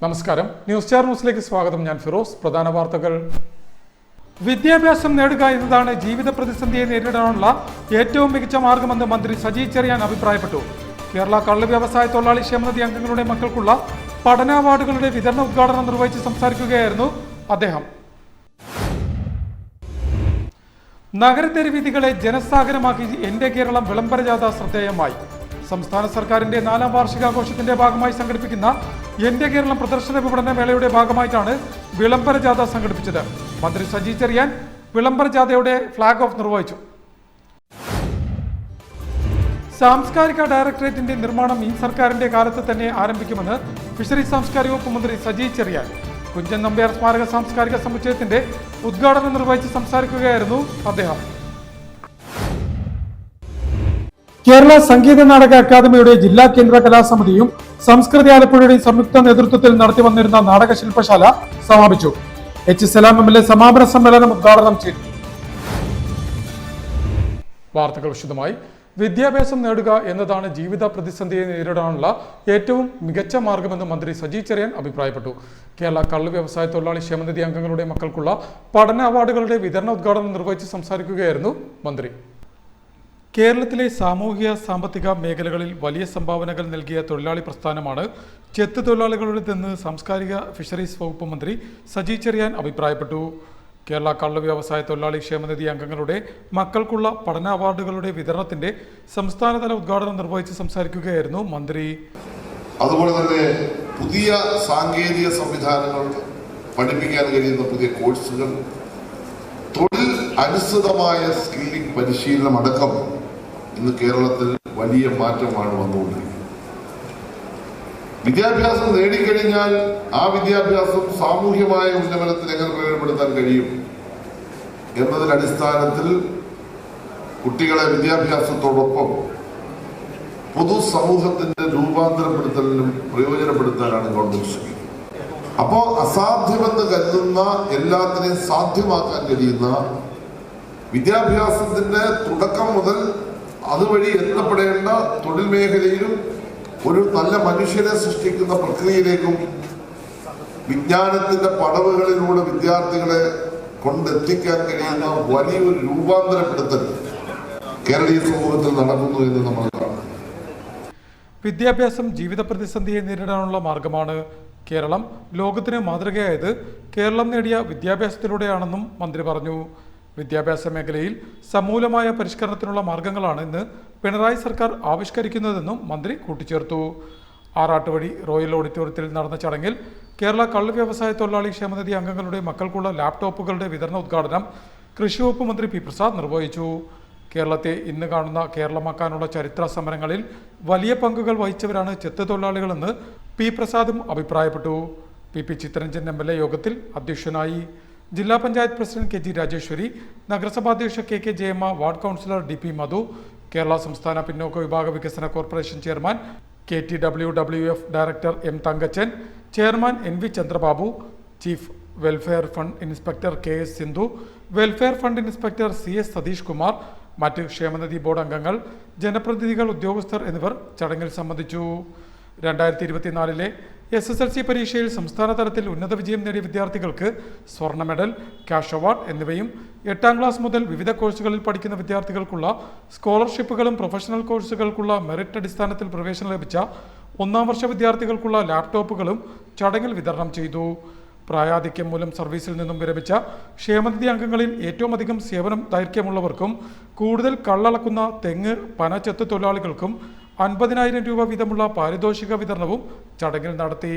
നമസ്കാരം, news star ന്യൂസിലേക്ക് സ്വാഗതം. ഞാൻ ഫിറോസ്. പ്രധാന വാർത്തകൾ. വിദ്യാഭ്യാസം നേടുക എന്നതാണ് ജീവിത പ്രതിസന്ധിയെ നേരിടാനുള്ള ഏറ്റവും മികച്ച മാർഗമെന്ന് മന്ത്രി സജി ചെറിയാൻ അഭിപ്രായപ്പെട്ടു. കേരള കള്ള് വ്യവസായ തൊഴിലാളി ക്ഷേമനിധി അംഗങ്ങളുടെ മക്കൾക്കുള്ള പഠന അവാർഡുകളുടെ വിതരണ ഉദ്ഘാടനം നിർവഹിച്ച് സംസാരിക്കുകയായിരുന്നു അദ്ദേഹം. നഗരതെരുവീഥികളെ ജനസാഗരമാക്കി എന്റെ കേരളം വിളംബര ജാഥ ശ്രദ്ധേയമായി. സംസ്ഥാന സർക്കാരിന്റെ 4ാം വാർഷികാഘോഷത്തിന്റെ ഭാഗമായി സംഘടിപ്പിക്കുന്ന എന്റെ കേരളം പ്രദർശന വിപണന മേളയുടെ ഭാഗമായിട്ടാണ് വിളംബര ജാഥ സംഘടിപ്പിച്ചത്. മന്ത്രി സജി ചെറിയാൻ വിളംബര ജാഥയുടെ ഫ്ളാഗ് ഓഫ് നിർവഹിച്ചു. സാംസ്കാരിക ഡയറക്ടറേറ്റിന്റെ നിർമ്മാണം ഈ സർക്കാരിന്റെ കാലത്ത് തന്നെ ആരംഭിക്കുമെന്ന് ഫിഷറീസ് സാംസ്കാരിക വകുപ്പ് മന്ത്രി സജി ചെറിയാൻ കുഞ്ചൻ നമ്പ്യാർ സ്മാരക സാംസ്കാരിക സമുച്ചയത്തിന്റെ ഉദ്ഘാടനം നിർവഹിച്ച് സംസാരിക്കുകയായിരുന്നു അദ്ദേഹം. കേരള സംഗീത നാടക അക്കാദമിയുടെ ജില്ലാ കേന്ദ്ര കലാസമിതിയും സംസ്കൃതി ആലപ്പുഴയുടെയും സംയുക്ത നേതൃത്വത്തിൽ നടത്തി വന്നിരുന്ന നാടക ശില്പശാല സമാപിച്ചു. എച്ച് സലാം എംഎൽഎ സമാപന സമ്മേളനം ഉദ്ഘാടനം ചെയ്തു. വാർത്തകൾ വിശദമായി. വിദ്യാഭ്യാസം നേടുക എന്നതാണ് ജീവിത പ്രതിസന്ധിയെ നേരിടാനുള്ള ഏറ്റവും മികച്ച മാർഗമെന്ന് മന്ത്രി സജി ചെറിയാൻ അഭിപ്രായപ്പെട്ടു. കേരള കള്ള് വ്യവസായ തൊഴിലാളി ക്ഷേമനിധി അംഗങ്ങളുടെ മക്കൾക്കുള്ള പഠന അവാർഡുകളുടെ വിതരണ ഉദ്ഘാടനം നിർവഹിച്ച് സംസാരിക്കുകയായിരുന്നു മന്ത്രി. കേരളത്തിലെ സാമൂഹിക സാമ്പത്തിക മേഖലകളിൽ വലിയ സംഭാവനകൾ നൽകിയ തൊഴിലാളി പ്രസ്ഥാനമാണ് ചെത്ത് തൊഴിലാളികളുടേതെന്ന് സാംസ്കാരിക ഫിഷറീസ് വകുപ്പ് മന്ത്രി സജി ചെറിയാൻ അഭിപ്രായപ്പെട്ടു. കേരള കള്ള് വ്യവസായ തൊഴിലാളി ക്ഷേമനിധി അംഗങ്ങളുടെ മക്കൾക്കുള്ള പഠന അവാർഡുകളുടെ വിതരണത്തിന്റെ സംസ്ഥാനതല ഉദ്ഘാടനം നിർവഹിച്ച് സംസാരിക്കുകയായിരുന്നു മന്ത്രി. അതുപോലെ തന്നെ പുതിയ സാങ്കേതിക സംവിധാനങ്ങൾ, പഠിപ്പിക്കാൻ കഴിയുന്ന പുതിയ കോഴ്സുകൾ, തൊഴിൽ അനുസൃതമായ സ്കില്ലിംഗ് പരിശീലനം അടക്കം ഇന്ന് കേരളത്തിൽ വലിയ മാറ്റമാണ് വന്നുകൊണ്ടിരിക്കുന്നത്. വിദ്യാഭ്യാസം നേടിക്കഴിഞ്ഞാൽ ആ വിദ്യാഭ്യാസം സാമൂഹ്യമായ ഉന്നമനത്തിൽ എങ്ങനെ പ്രയോജനപ്പെടുത്താൻ കഴിയും എന്നതിന്റെ അടിസ്ഥാനത്തിൽ കുട്ടികളെ വിദ്യാഭ്യാസത്തോടൊപ്പം പൊതുസമൂഹത്തിന്റെ രൂപാന്തരപ്പെടുത്തലിനും പ്രയോജനപ്പെടുത്താനാണ് ഗവൺമെന്റ് ശ്രമിക്കുന്നത്. അപ്പോ അസാധ്യമെന്ന് കരുതുന്ന എല്ലാത്തിനെയും സാധ്യമാക്കാൻ കഴിയുന്ന വിദ്യാഭ്യാസത്തിന്റെ തുടക്കം മുതൽ അതുവഴി എത്തപ്പെടേണ്ട തൊഴിൽ മേഖലയിലും ഒരു നല്ല മനുഷ്യനെ സൃഷ്ടിക്കുന്ന പ്രക്രിയയിലേക്കും വിജ്ഞാനത്തിന്റെ പടവുകളിലൂടെ വിദ്യാർത്ഥികളെ കൊണ്ടെത്തിക്കാൻ കഴിയുന്ന വലിയൊരു രൂപാന്തരപ്പെടുത്തൽ കേരളീയ സമൂഹത്തിൽ നടക്കുന്നു എന്ന് നമ്മൾ കാണുന്നു. വിദ്യാഭ്യാസം ജീവിത പ്രതിസന്ധിയെ നേരിടാനുള്ള മാർഗമാണ്. കേരളം ലോകത്തിന് മാതൃകയായത് കേരളം നേടിയ വിദ്യാഭ്യാസത്തിലൂടെയാണെന്നും മന്ത്രി പറഞ്ഞു. വിദ്യാഭ്യാസ മേഖലയിൽ സമൂലമായ പരിഷ്കരണത്തിനുള്ള മാർഗങ്ങളാണ് ഇന്ന് പിണറായി സർക്കാർ ആവിഷ്കരിക്കുന്നതെന്നും മന്ത്രി കൂട്ടിച്ചേർത്തു. ആറാട്ടുവഴി റോയൽ ഓഡിറ്റോറിയത്തിൽ നടന്ന ചടങ്ങിൽ കേരള കള്ള് വ്യവസായ തൊഴിലാളി ക്ഷേമനിധി അംഗങ്ങളുടെ മക്കൾക്കുള്ള ലാപ്ടോപ്പുകളുടെ വിതരണ ഉദ്ഘാടനം കൃഷിവകുപ്പ് മന്ത്രി പി പ്രസാദ് നിർവഹിച്ചു. കേരളത്തെ ഇന്ന് കാണുന്ന കേരളമാക്കാനുള്ള ചരിത്ര സമരങ്ങളിൽ വലിയ പങ്കുകൾ വഹിച്ചവരാണ് ചെത്ത് തൊഴിലാളികളെന്ന് പി പ്രസാദും അഭിപ്രായപ്പെട്ടു. പി ചിത്തരഞ്ജൻ എംഎൽഎ യോഗത്തിൽ അധ്യക്ഷനായി. ജില്ലാ panchayat president K G Rajeswari, നഗരസഭാധ്യക്ഷ K Jayamma, ward councillor DP Madhu, Kerala സംസ്ഥാന പിന്നോക്ക വിഭാഗ വികസന corporation chairman KTWWF director M Thankachan, chairman NV Chandrababu, chief welfare fund inspector KS Sindhu, welfare fund inspector CS Satheesh Kumar, മറ്റ് ക്ഷേമനിധി ബോർഡ് അംഗങ്ങൾ, ജനപ്രതിനിധികൾ, ഉദ്യോഗസ്ഥർ എന്നിവർ ചടങ്ങിൽ സംബന്ധിച്ചു. 2024 SSLC പരീക്ഷയിൽ സംസ്ഥാന തലത്തിൽ ഉന്നത വിജയം നേടിയ വിദ്യാർത്ഥികൾക്ക് സ്വർണ്ണ മെഡൽ, ക്യാഷ് അവാർഡ് എന്നിവയും 8ാം ക്ലാസ് മുതൽ വിവിധ കോഴ്സുകളിൽ പഠിക്കുന്ന വിദ്യാർത്ഥികൾക്കുള്ള സ്കോളർഷിപ്പുകളും പ്രൊഫഷണൽ കോഴ്സുകൾക്കുള്ള മെറിറ്റ് അടിസ്ഥാനത്തിൽ പ്രവേശനം ലഭിച്ച 1ാം വർഷ വിദ്യാർത്ഥികൾക്കുള്ള ലാപ്ടോപ്പുകളും ചടങ്ങിൽ വിതരണം ചെയ്തു. പ്രായാധിക്യം മൂലം സർവീസിൽ നിന്നും വിരമിച്ച ക്ഷേമനിധി അംഗങ്ങളിൽ ഏറ്റവും അധികം സേവനം ദൈർഘ്യമുള്ളവർക്കും കൂടുതൽ കള്ളളക്കുന്ന തെങ്ങ്, പന, ചെത്ത് തൊഴിലാളികൾക്കും 50,000 രൂപ വീതമുള്ള പാരിതോഷിക വിതരണവും ചടങ്ങിൽ നടത്തി.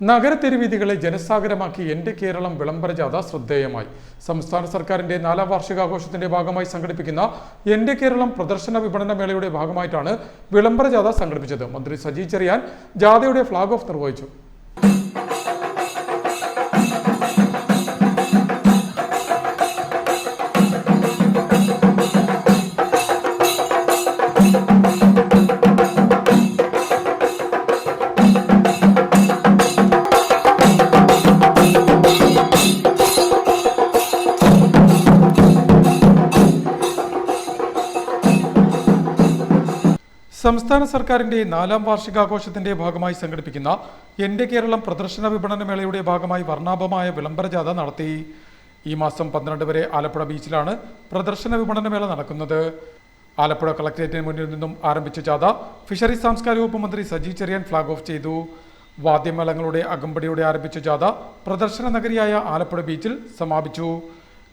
നഗരതെരുവീഥികളെ ജനസാഗരമാക്കി എന്റെ കേരളം വിളംബര ജാഥ ശ്രദ്ധേയമായി. സംസ്ഥാന സർക്കാരിന്റെ 4ാം വാർഷികാഘോഷത്തിന്റെ ഭാഗമായി സംഘടിപ്പിക്കുന്ന എന്റെ കേരളം പ്രദർശന വിപണന മേളയുടെ ഭാഗമായിട്ടാണ് വിളംബര ജാഥ സംഘടിപ്പിച്ചത്. മന്ത്രി സജി ചെറിയാൻ ജാഥയുടെ ഫ്ളാഗ് ഓഫ് നിർവഹിച്ചു. സംസ്ഥാന സർക്കാരിന്റെ 4ാം വാർഷികാഘോഷത്തിന്റെ ഭാഗമായി സംഘടിപ്പിക്കുന്ന എന്റെ കേരളം പ്രദർശന വിപണന മേളയുടെ ഭാഗമായി വർണ്ണാഭമായ വിളംബര ജാഥ നടത്തി. ഈ മാസം 12 വരെ ആലപ്പുഴ ബീച്ചിലാണ് പ്രദർശന വിപണന മേള നടക്കുന്നത്. ആലപ്പുഴ കളക്ടറേറ്റിന് മുന്നിൽ നിന്നും ആരംഭിച്ച ജാഥ ഫിഷറീസ് സാംസ്കാരിക വകുപ്പ് മന്ത്രി സജി ചെറിയാൻ ഫ്ളാഗ് ഓഫ് ചെയ്തു. വാദ്യമേളങ്ങളുടെ അകമ്പടിയോടെ ആരംഭിച്ച ജാഥ പ്രദർശന നഗരിയായ ആലപ്പുഴ ബീച്ചിൽ സമാപിച്ചു.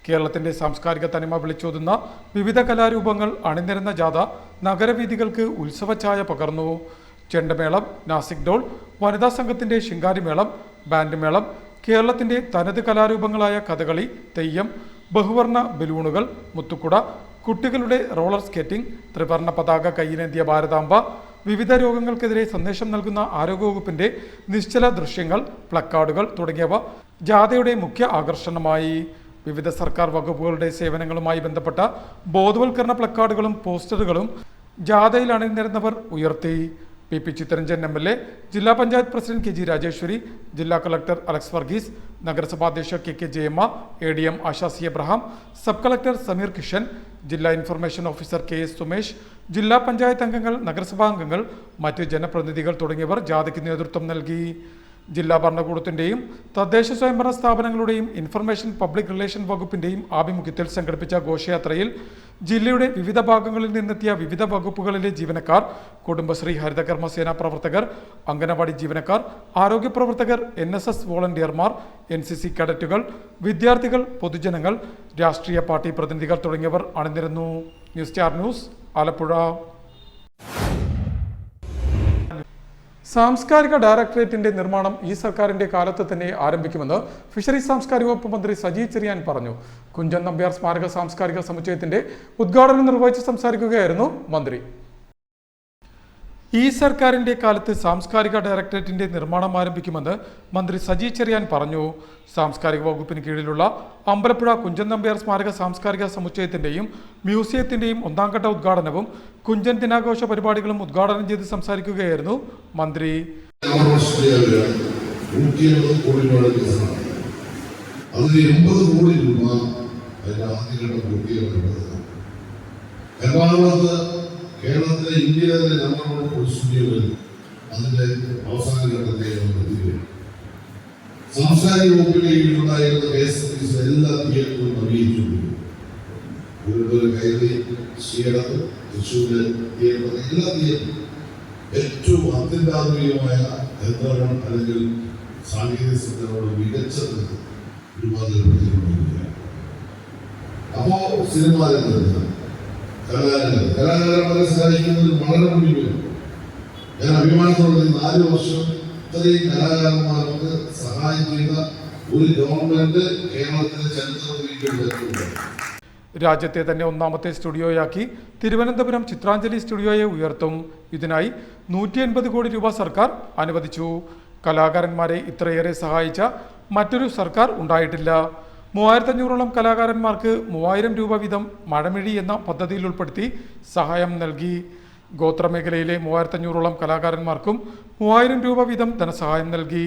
കേരളത്തിന്റെ സാംസ്കാരിക തനിമ വിളിച്ചോതുന്ന വിവിധ കലാരൂപങ്ങൾ അണിനിരന്ന ജാഥ നഗരവീഥികൾക്ക് ഉത്സവഛായ പകർന്നു. ചെണ്ടമേളം, നാസിക് ഡോൾ, വനിതാ സംഘത്തിന്റെ ശിങ്കാരിമേളം, ബാൻഡ് മേളം, കേരളത്തിന്റെ തനത് കലാരൂപങ്ങളായ കഥകളി, തെയ്യം, ബഹുവർണ്ണ ബലൂണുകൾ, മുത്തുക്കുട, കുട്ടികളുടെ റോളർ സ്കേറ്റിംഗ്, ത്രിവർണ്ണ പതാക കയ്യിലേന്തിയ ഭാരതാംബ, വിവിധ രോഗങ്ങൾക്കെതിരെ സന്ദേശം നൽകുന്ന ആരോഗ്യവകുപ്പിന്റെ നിശ്ചല ദൃശ്യങ്ങൾ, പ്ലക്കാർഡുകൾ തുടങ്ങിയവ ജാഥയുടെ മുഖ്യ ആകർഷണമായി. വിവിധ സർക്കാർ വകുപ്പുകളുടെ സേവനങ്ങളുമായി ബന്ധപ്പെട്ട ബോധവൽക്കരണ പ്ലക്കാർഡുകളും പോസ്റ്ററുകളും ജാഥയിൽ അണിനിരന്നവർ ഉയർത്തി. പി ചിത്തരഞ്ജൻ MLA, ജില്ലാ പഞ്ചായത്ത് പ്രസിഡന്റ് KG രാജേശ്വരി, ജില്ലാ കളക്ടർ അലക്സ് വർഗീസ്, നഗരസഭാ അധ്യക്ഷ KK Jayamma, ADM ASHA C Abraham, sub collector Sameer Kishan, ജില്ലാ ഇൻഫർമേഷൻ ഓഫീസർ KS സുമേഷ്, ജില്ലാ പഞ്ചായത്ത് അംഗങ്ങൾ, നഗരസഭാ അംഗങ്ങൾ, മറ്റ് ജനപ്രതിനിധികൾ തുടങ്ങിയവർ ജാഥയ്ക്ക് നേതൃത്വം നൽകി. ജില്ലാ ഭരണകൂടത്തിന്റെയും തദ്ദേശ സ്വയംഭരണ സ്ഥാപനങ്ങളുടെയും ഇൻഫർമേഷൻ പബ്ലിക് റിലേഷൻ വകുപ്പിന്റെയും ആഭിമുഖ്യത്തിൽ സംഘടിപ്പിച്ച ഘോഷയാത്രയിൽ ജില്ലയുടെ വിവിധ ഭാഗങ്ങളിൽ നിന്നെത്തിയ വിവിധ വകുപ്പുകളിലെ ജീവനക്കാർ, കുടുംബശ്രീ ഹരിതകർമ്മസേന പ്രവർത്തകർ, അംഗനവാടി ജീവനക്കാർ, ആരോഗ്യ പ്രവർത്തകർ, NSS വോളണ്ടിയർമാർ, NCC കേഡറ്റുകൾ, വിദ്യാർത്ഥികൾ, പൊതുജനങ്ങൾ, രാഷ്ട്രീയ പാർട്ടി പ്രതിനിധികൾ തുടങ്ങിയവർ അണിനിരന്നു. News star news, Alappuzha. സാംസ്കാരിക ഡയറക്ടറേറ്റിന്റെ നിർമ്മാണം ഈ സർക്കാരിന്റെ കാലത്ത് തന്നെ ആരംഭിക്കുമെന്ന് ഫിഷറീസ് സാംസ്കാരിക വകുപ്പ് മന്ത്രി സജി ചെറിയാൻ പറഞ്ഞു. കുഞ്ചൻ നമ്പ്യാർ സ്മാരക സാംസ്കാരിക സമുച്ചയത്തിന്റെ ഉദ്ഘാടനം നിർവഹിച്ച് സംസാരിക്കുകയായിരുന്നു മന്ത്രി. ഈ സർക്കാരിന്റെ കാലത്ത് സാംസ്കാരിക ഡയറക്ടറേറ്റിന്റെ നിർമ്മാണം ആരംഭിക്കുമെന്ന് മന്ത്രി സജി ചെറിയാൻ പറഞ്ഞു. സാംസ്കാരിക വകുപ്പിന് കീഴിലുള്ള അമ്പലപ്പുഴ കുഞ്ചൻ നമ്പ്യാർ സ്മാരക സാംസ്കാരിക സമുച്ചയത്തിന്റെയും മ്യൂസിയത്തിന്റെയും 1ാം ഘട്ട ഉദ്ഘാടനവും കുഞ്ചൻ ദിനാഘോഷ പരിപാടികളും ഉദ്ഘാടനം ചെയ്ത് സംസാരിക്കുകയായിരുന്നു മന്ത്രി. കേരളത്തിലെ ഇന്ത്യയിലെ തന്നെ നമ്പർ സ്റ്റുഡിയോകൾ അതിന്റെ അവസാന ഘട്ടത്തിലേക്ക് സാംസ്കാരിക വകുപ്പിന്റെ കീഴിലുണ്ടായിരുന്ന KSRTC എല്ലാ തിയേറ്ററുകളും നവീകരിച്ചുകൊണ്ടിരിക്കുന്നു. കൈരളി, ശ്രീകണ്ഠം, തൃശ്ശൂര് തിയേറ്റർ, എല്ലാ തിയേറ്ററും ഏറ്റവും അത്യന്താധുനികമായ യന്ത്രങ്ങൾ അല്ലെങ്കിൽ സാങ്കേതിക സിദ്ധങ്ങളോട് മികച്ചത് രൂപാന്തരപ്പെടുത്തിക്കൊണ്ടിരിക്കുകയാണ്. അപ്പോ സിനിമാ രംഗത്ത് കലാകാരന്മാരെ സഹായിക്കുന്നതിൽ വളരെ മുന്നിലാണ്. ഞാൻ അഭിമാനത്തോടെ 4 വർഷം ഇത്രയും കലാകാരന്മാർക്ക് സഹായം ചെയ്ത ഒരു ഗവൺമെന്റ് കേരളത്തിന്റെ ചരിത്രത്തിൽ. രാജ്യത്തെ തന്നെ 1ാമത്തെ സ്റ്റുഡിയോയാക്കി തിരുവനന്തപുരം ചിത്രാഞ്ജലി സ്റ്റുഡിയോയെ ഉയർത്തും. ഇതിനായി 180 കോടി രൂപ സർക്കാർ അനുവദിച്ചു. കലാകാരന്മാരെ ഇത്രയേറെ സഹായിച്ച മറ്റൊരു സർക്കാർ ഉണ്ടായിട്ടില്ല. 3500ഓളം കലാകാരന്മാർക്ക് 3000 രൂപ വീതം മഴമിഴി എന്ന പദ്ധതിയിൽ ഉൾപ്പെടുത്തി സഹായം നൽകി. ഗോത്രമേഖലയിലെ 3500ഓളം കലാകാരന്മാർക്കും 3000 രൂപ വീതം ധനസഹായം നൽകി.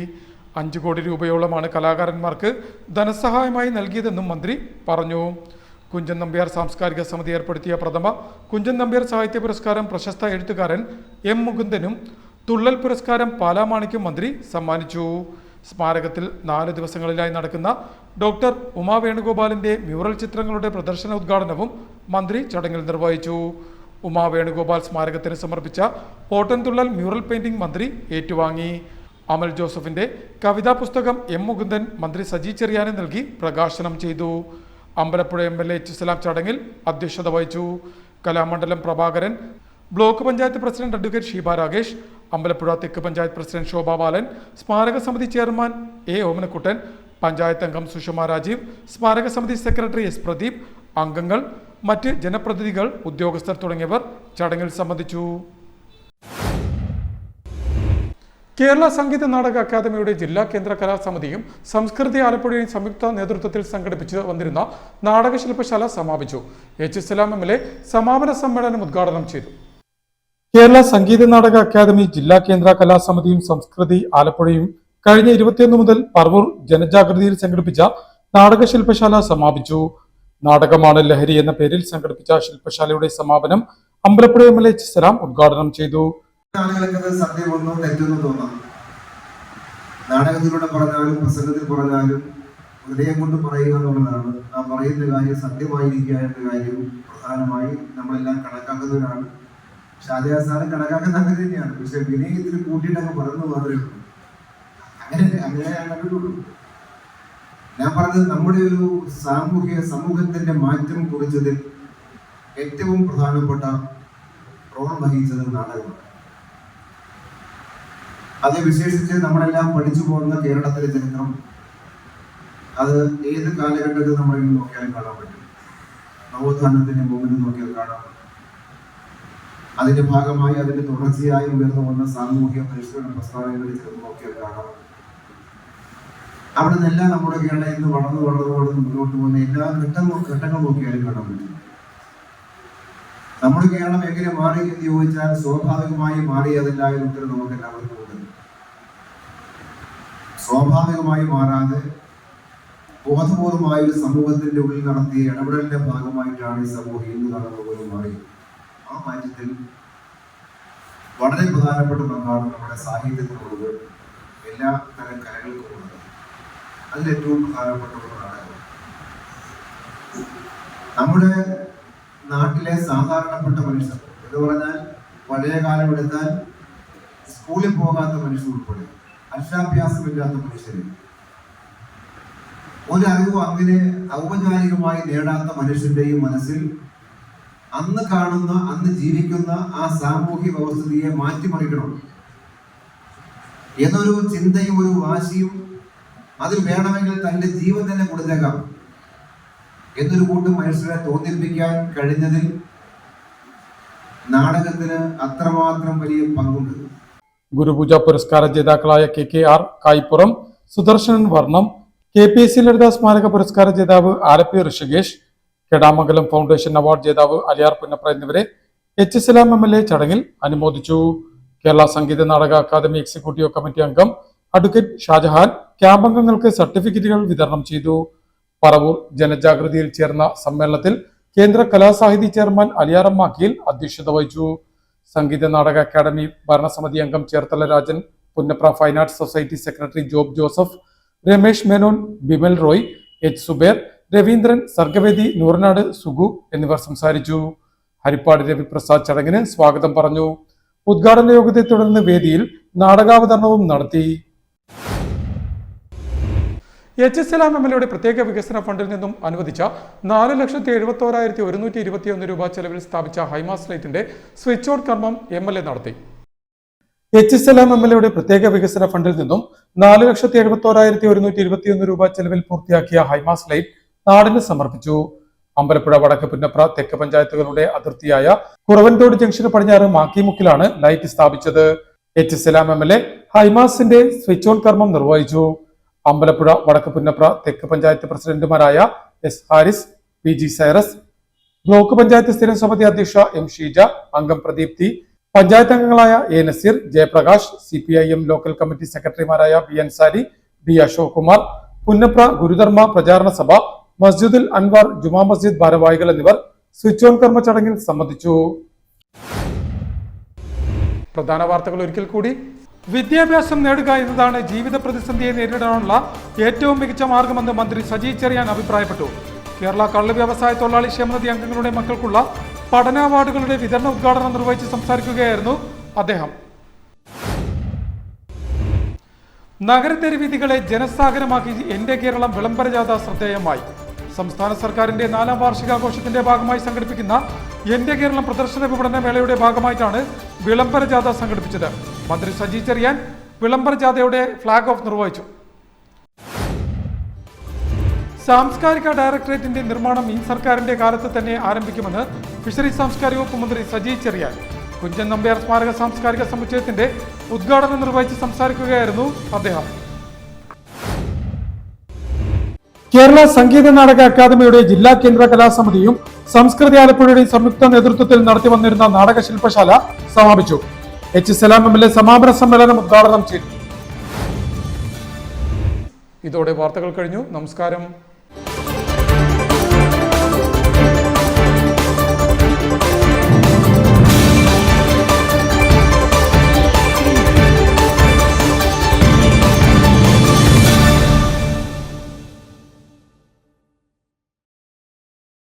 5 കോടി രൂപയോളമാണ് കലാകാരന്മാർക്ക് ധനസഹായമായി നൽകിയതെന്നും മന്ത്രി പറഞ്ഞു. കുഞ്ചൻ നമ്പ്യാർ സാംസ്കാരിക സമിതി ഏർപ്പെടുത്തിയ പ്രഥമ കുഞ്ചൻ നമ്പ്യാർ സാഹിത്യ പുരസ്കാരം പ്രശസ്ത എഴുത്തുകാരൻ M മുകുന്ദനും, തുള്ളൽ പുരസ്കാരം പാലാമാണിക്കും മന്ത്രി സമ്മാനിച്ചു. സ്മാരകത്തിൽ 4 ദിവസങ്ങളിലായി നടക്കുന്ന ഡോക്ടർ ഉമാ വേണുഗോപാലിന്റെ മ്യൂറൽ ചിത്രങ്ങളുടെ പ്രദർശന ഉദ്ഘാടനവും മന്ത്രി ചടങ്ങിൽ നിർവഹിച്ചു. ഉമാ വേണുഗോപാൽ സ്മാരകത്തിന് സമർപ്പിച്ച ഓട്ടൻതുള്ളൽ മ്യൂറൽ പെയിന്റിംഗ് മന്ത്രി ഏറ്റുവാങ്ങി. അമൽ ജോസഫിന്റെ കവിതാ പുസ്തകം M മുകുന്ദൻ മന്ത്രി സജി ചെറിയാന് നൽകി പ്രകാശനം ചെയ്തു. അമ്പലപ്പുഴ MLA H സലാം ചടങ്ങിൽ അധ്യക്ഷത വഹിച്ചു. Kalamandalam Prabhakaran, block panchayat president advocate Sheeba Ragesh, Ambalappuzha തെക്ക് പഞ്ചായത്ത് പ്രസിഡന്റ് ശോഭ ബാലൻ, സ്മാരക സമിതി ചെയർമാൻ A ഓമനക്കുട്ടൻ, പഞ്ചായത്ത് അംഗം സുഷമ രാജീവ്, സ്മാരക സമിതി സെക്രട്ടറി S പ്രദീപ്, അംഗങ്ങൾ, മറ്റ് ജനപ്രതിനിധികൾ, ഉദ്യോഗസ്ഥർ തുടങ്ങിയവർ ചടങ്ങിൽ സംബന്ധിച്ചു. കേരള സംഗീത നാടക അക്കാദമിയുടെ ജില്ലാ കേന്ദ്ര കലാസമിതിയും സംസ്കൃതി ആലപ്പുഴയും സംയുക്ത നേതൃത്വത്തിൽ സംഘടിപ്പിച്ച് വന്നിരുന്ന നാടകശില്പശാല സമാപിച്ചു. H സലാം MLA സമാപന സമ്മേളനം ഉദ്ഘാടനം ചെയ്തു. കേരള സംഗീത നാടക അക്കാദമി ജില്ലാ കേന്ദ്ര കലാസമിതിയും സംസ്കൃതി ആലപ്പുഴയും കഴിഞ്ഞ 21 മുതൽ പറവൂർ ജനജാഗൃതിയിൽ സംഘടിപ്പിച്ച നാടകശില്പശാല സമാപിച്ചു. നാടകമാണ് ലഹരി എന്ന പേരിൽ സംഘടിപ്പിച്ച ശില്പശാലയുടെ സമാപനം അമ്പലപ്പുഴ MLA H. സലാം ഉദ്ഘാടനം ചെയ്തു. ആളുകൾക്ക് സത്യമൊന്നോ തെറ്റൊന്നും തോന്നാം. നാടകത്തിലൂടെ പറഞ്ഞാലും പ്രസംഗത്തിൽ പറഞ്ഞാലും ഹൃദയം കൊണ്ട് പറയുക എന്നുള്ളതാണ്. ആ പറയുന്ന കാര്യം സത്യമായിരിക്കുക എന്ന കാര്യം പ്രധാനമായി നമ്മളെല്ലാം കണക്കാക്കുന്നവരാണ്. ഷാജഹാസാനം കണക്കാക്കുന്ന അങ്ങനെ തന്നെയാണ്. പക്ഷെ വിനയത്തിന് കൂട്ടിയിട്ടങ്ങ് പറഞ്ഞു മാത്രമേ ഉള്ളൂ. അങ്ങനെയാണ് കണ്ടിട്ടുള്ളൂ. ഞാൻ പറഞ്ഞത് നമ്മുടെ ഒരു സമൂഹത്തിന്റെ മാറ്റം കുറിച്ചതിൽ ഏറ്റവും പ്രധാനപ്പെട്ട റോൾ വഹിച്ചത് നാടകമാണ്. അത് വിശേഷിച്ച് നമ്മളെല്ലാം പഠിച്ചു പോകുന്ന കേരളത്തിലെ ചരിത്രം അത് ഏത് കാലഘട്ടത്തിൽ നമ്മൾ നോക്കിയാലും കാണാൻ പറ്റും. നവോത്ഥാനത്തിന്റെ മുമ്പിൽ നോക്കിയാൽ കാണാം. അതിന്റെ ഭാഗമായി അതിന്റെ തുടർച്ചയായി ഉയർന്നു വന്ന സാമൂഹിക പരിഷ്കരണ പ്രസ്ഥാനങ്ങളിൽ ചെന്ന് നോക്കിയാൽ കാണാം. അവിടെ നിന്നെല്ലാം നമ്മുടെ കേരളം ഇന്ന് വളർന്നു മുന്നോട്ട് പോകുന്ന എല്ലാ ഘട്ടങ്ങൾ നോക്കിയാലും കാണാൻ പറ്റും. നമ്മുടെ കേരളം എങ്ങനെ മാറി എന്ന് ചോദിച്ചാൽ സ്വാഭാവികമായി മാറിയതല്ല എന്ന് ഉത്തരം നമുക്ക് എല്ലാവർക്കും ഉണ്ട്. സ്വാഭാവികമായി മാറാതെ ബോധപൂർവമായ ഒരു സമൂഹത്തിന്റെ ഉള്ളിൽ നടത്തിയ ഇടപെടലിന്റെ ഭാഗമായിട്ടാണ് ഈ സമൂഹം ഇന്ന് നടന്നുപോയി മാറിയത്. ആ മാറ്റത്തിൽ വളരെ പ്രധാനപ്പെട്ട പങ്കാണ് നമ്മുടെ സാഹിത്യത്തിനുള്ളത്, എല്ലാ തരം കലകൾക്കും ഉള്ളത്. അതിലേറ്റവും പ്രധാനപ്പെട്ട ഒരു നാടകം. നമ്മുടെ നാട്ടിലെ സാധാരണപ്പെട്ട മനുഷ്യർ എന്ന് പറഞ്ഞാൽ പഴയ കാലം എടുത്താൽ സ്കൂളിൽ പോകാത്ത മനുഷ്യർ ഉൾപ്പെടെ അക്ഷരാഭ്യാസമില്ലാത്ത മനുഷ്യര്, ഒരറിവും അങ്ങനെ ഔപചാരികമായി നേടാത്ത മനുഷ്യന്റെയും മനസ്സിൽ അന്ന് കാണുന്ന അന്ന് ജീവിക്കുന്ന ആ സാമൂഹിക വ്യവസ്ഥിതിയെ മാറ്റിമറിക്കണം എന്നൊരു ചിന്തയും ഒരു വാശിയും അതിൽ വേണമെങ്കിൽ തന്റെ ജീവൻ തന്നെ കൊടുത്തേക്കാം എന്നൊരു കൂട്ടം മനുഷ്യരെ തോന്നിപ്പിക്കാൻ കഴിഞ്ഞതിൽ നാടകത്തിന് അത്രമാത്രം വലിയ പങ്കുണ്ട്. ഗുരുപൂജ പുരസ്കാര ജേതാക്കളായ KKR കായ്പുറം, സുദർശനൻ വർണ്ണം, KPSC ലളിത സ്മാരക പുരസ്കാര ജേതാവ് ആലപ്പി ഋഷികേഷ്, കെടാമംഗലം ഫൗണ്ടേഷൻ അവാർഡ് ജേതാവ് അലിയാർ പുന്നപ്ര എന്നിവരെ H. സലാം MLA ചടങ്ങിൽ അനുമോദിച്ചു. Kerala Sangeetha Nataka academy executive committee അംഗം അഡ്വക്കേറ്റ് ഷാജഹാൻ ക്യാമ്പ് അംഗങ്ങൾക്ക് സർട്ടിഫിക്കറ്റുകൾ വിതരണം ചെയ്തു. പറവൂർ ജനജാഗൃതിയിൽ ചേർന്ന സമ്മേളനത്തിൽ കേന്ദ്ര കലാസാഹിതി ചെയർമാൻ അലിയാർ മാക്കിയിൽ അധ്യക്ഷത വഹിച്ചു. സംഗീത നാടക അക്കാദമി ഭരണസമിതി അംഗം Cherthala Rajan, Punnapra fine arts society secretary Job Joseph, Ramesh Menon, Bimal Roy, H. Zubair, Raveendran, Sargavedi Nooranad Sugu എന്നിവർ സംസാരിച്ചു. ഹരിപ്പാട് രവിപ്രസാദ് ചടങ്ങിന് സ്വാഗതം പറഞ്ഞു. ഉദ്ഘാടന യോഗത്തെ തുടർന്ന് വേദിയിൽ നാടകാവതരണവും നടത്തി. H. സലാം MLAയുടെ പ്രത്യേക വികസന ഫണ്ടിൽ നിന്നും അനുവദിച്ച 4,71,121 രൂപ ചെലവിൽ സ്ഥാപിച്ച ഹൈമാസ് ലൈറ്റിന്റെ സ്വിച്ച് ഓൺ കർമ്മം MLA നടത്തി. H. സലാം MLAയുടെ പ്രത്യേക വികസന ഫണ്ടിൽ നിന്നും 4,71,121 രൂപ ചെലവിൽ പൂർത്തിയാക്കിയ ഹൈമാസ് ലൈറ്റ് നാടിന് സമർപ്പിച്ചു. അമ്പലപ്പുഴ വടക്ക് പുന്നപ്ര തെക്ക് പഞ്ചായത്തുകളുടെ അതിർത്തിയായ കുറവൻതോട് ജംഗ്ഷന് പടിഞ്ഞാറ് മാക്കിമുക്കിലാണ് ലൈറ്റ് സ്ഥാപിച്ചത്. H. സലാം MLA ഹൈമാസിന്റെ സ്വിച്ച് ഓൺ കർമ്മം നിർവഹിച്ചു. അമ്പലപ്പുഴ വടക്ക് പുന്നപ്ര തെക്ക് പഞ്ചായത്ത് പ്രസിഡന്റുമാരായ S. Haris, PG Cyrus, block panchayat സ്ഥിരം സമിതി അധ്യക്ഷ M. ഷീജ, അംഗം പ്രദീപ്തി, പഞ്ചായത്ത് അംഗങ്ങളായ A. Naseer, Jayaprakash, CPIM local committee സെക്രട്ടറിമാരായ B. അൻസാരി, D. അശോക് കുമാർ, പുന്നപ്ര ഗുരുധർമ്മ പ്രചാരണ സഭ, മസ്ജിദുൽ അൻവാർ ജുമാ മസ്ജിദ് ഭാരവാഹികൾ എന്നിവർ സ്വിച്ച് ഓൺ കർമ്മ ചടങ്ങിൽ സംബന്ധിച്ചു. പ്രധാന വാർത്തകൾ ഒരിക്കൽ കൂടി. വിദ്യാഭ്യാസം നേടുക എന്നതാണ് ജീവിത പ്രതിസന്ധിയെ നേരിടാനുള്ള ഏറ്റവും മികച്ച മാർഗമെന്ന് മന്ത്രി സജി ചെറിയാൻ അഭിപ്രായപ്പെട്ടു. കേരള കള്ള് വ്യവസായ തൊഴിലാളി ക്ഷേമനിധി അംഗങ്ങളുടെ മക്കൾക്കുള്ള പഠന അവാർഡുകളുടെ വിതരണ ഉദ്ഘാടനം നിർവഹിച്ച് സംസാരിക്കുകയായിരുന്നു അദ്ദേഹം. നഗരതെരുവീഥികളെ ജനസാഗരമാക്കി എന്റെ കേരളം വിളംബര ജാഥ ശ്രദ്ധേയമായി. സംസ്ഥാന സർക്കാരിന്റെ 4ാം വാർഷികാഘോഷത്തിന്റെ ഭാഗമായി സംഘടിപ്പിക്കുന്ന എന്റെ കേരളം പ്രദർശന വിപണന മേളയുടെ ഭാഗമായിട്ടാണ് വിളംബര ജാഥ സംഘടിപ്പിച്ചത്. മന്ത്രി സജി ചെറിയാൻ വിളംബര ജാഥയുടെ ഫ്ളാഗ് ഓഫ് നിർവഹിച്ചു. സാംസ്കാരിക ഡയറക്ടറേറ്റിന്റെ നിർമ്മാണം ഈ സർക്കാരിന്റെ കാലത്ത് തന്നെ ആരംഭിക്കുമെന്ന് ഫിഷറീസ് സാംസ്കാരിക വകുപ്പ് മന്ത്രി സജി ചെറിയാൻ കുഞ്ചൻ നമ്പ്യാർ സ്മാരക സാംസ്കാരിക സമുച്ചയത്തിന്റെ ഉദ്ഘാടനം നിർവഹിച്ച് സംസാരിക്കുകയായിരുന്നു അദ്ദേഹം. കേരള സംഗീത നാടക അക്കാദമിയുടെ ജില്ലാ കേന്ദ്ര കലാസമിതിയും സംസ്കൃതി ആലപ്പുഴയുടെയും സംയുക്ത നേതൃത്വത്തിൽ നടത്തി വന്നിരുന്ന നാടക ശില്പശാല സമാപിച്ചു. H. സലാം MLA സമാപന സമ്മേളനം ഉദ്ഘാടനം ചെയ്തു. ഇതോടെ വാർത്തകൾ കഴിഞ്ഞു. നമസ്കാരം.